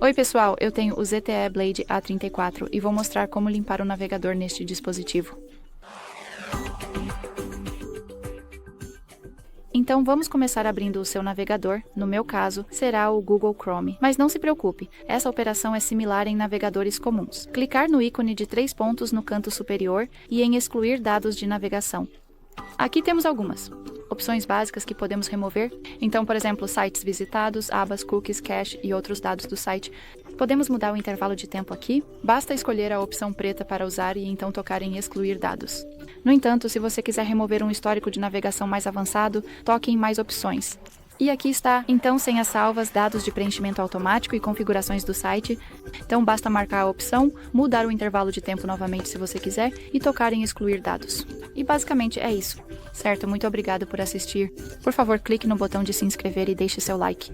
Oi pessoal, eu tenho o ZTE Blade A34 e vou mostrar como limpar o navegador neste dispositivo. Então vamos começar abrindo o seu navegador, no meu caso, será o Google Chrome. Mas não se preocupe, essa operação é similar em navegadores comuns. Clicar no ícone de 3 pontos no canto superior e em Excluir dados de navegação. Aqui temos algumas opções básicas que podemos remover. Então, por exemplo, sites visitados, abas, cookies, cache e outros dados do site. Podemos mudar o intervalo de tempo aqui. Basta escolher a opção preta para usar e então tocar em Excluir dados. No entanto, se você quiser remover um histórico de navegação mais avançado, toque em Mais opções. E aqui está, então, senhas salvas, dados de preenchimento automático e configurações do site. Então, basta marcar a opção, mudar o intervalo de tempo novamente se você quiser e tocar em Excluir dados. E basicamente é isso. Certo? Muito obrigado por assistir. Por favor, clique no botão de se inscrever e deixe seu like.